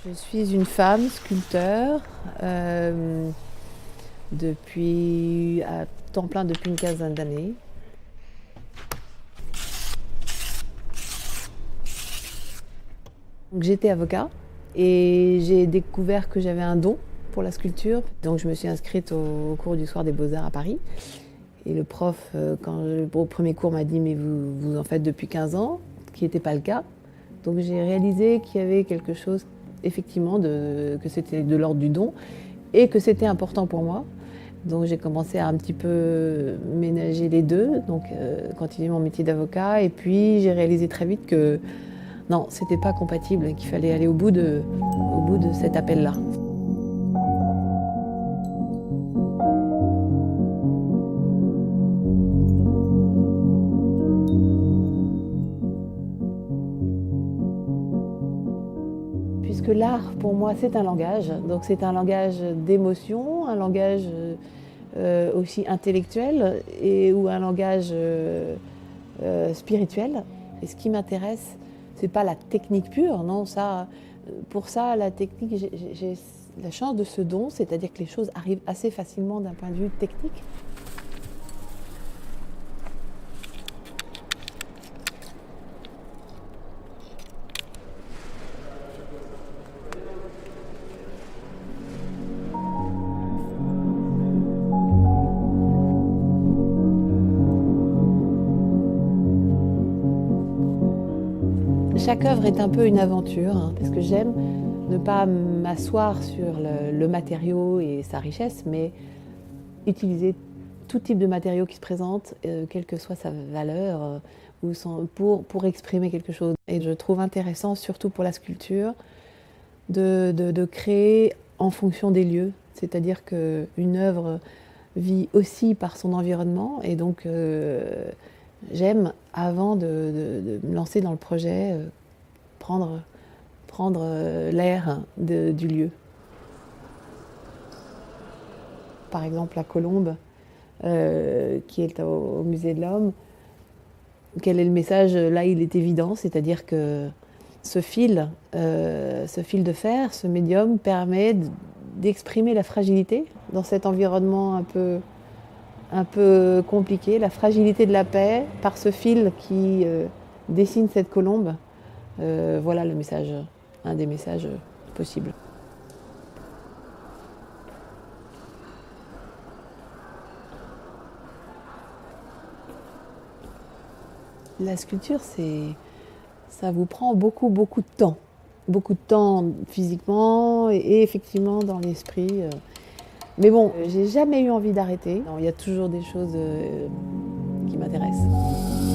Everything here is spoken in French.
Je suis une femme sculpteur depuis à temps plein depuis une quinzaine d'années. Donc, j'étais avocat et j'ai découvert que j'avais un don pour la sculpture. Donc je me suis inscrite au cours du Soir des Beaux-Arts à Paris. Et le prof, au premier cours, m'a dit « mais vous en faites depuis 15 ans », ce qui n'était pas le cas. Donc j'ai réalisé qu'il y avait quelque chose, effectivement, que c'était de l'ordre du don et que c'était important pour moi. Donc j'ai commencé à un petit peu ménager les deux, donc continuer mon métier d'avocat. Et puis j'ai réalisé très vite que non, c'était pas compatible, qu'il fallait aller au bout de cet appel-là. Puisque l'art, pour moi, c'est un langage. Donc c'est un langage d'émotion, un langage aussi intellectuel ou un langage spirituel. Et ce qui m'intéresse, c'est pas la technique pure, non. Pour ça, la technique, j'ai la chance de ce don, c'est-à-dire que les choses arrivent assez facilement d'un point de vue technique. Chaque œuvre est un peu une aventure, hein, parce que j'aime ne pas m'asseoir sur le matériau et sa richesse, mais utiliser tout type de matériau qui se présente, quelle que soit sa valeur, pour exprimer quelque chose. Et je trouve intéressant, surtout pour la sculpture, de créer en fonction des lieux. C'est-à-dire qu'une œuvre vit aussi par son environnement, et donc j'aime, avant de me lancer dans le projet, prendre l'air du lieu. Par exemple, la colombe qui est au Musée de l'Homme. Quel est le message? Là, il est évident, c'est-à-dire que ce fil de fer, ce médium, permet d'exprimer la fragilité dans cet environnement un peu compliqué, la fragilité de la paix par ce fil qui dessine cette colombe. Voilà le message, un des messages possibles. La sculpture, ça vous prend beaucoup de temps. Beaucoup de temps physiquement et effectivement dans l'esprit. Mais bon, j'ai jamais eu envie d'arrêter. Il y a toujours des choses qui m'intéressent.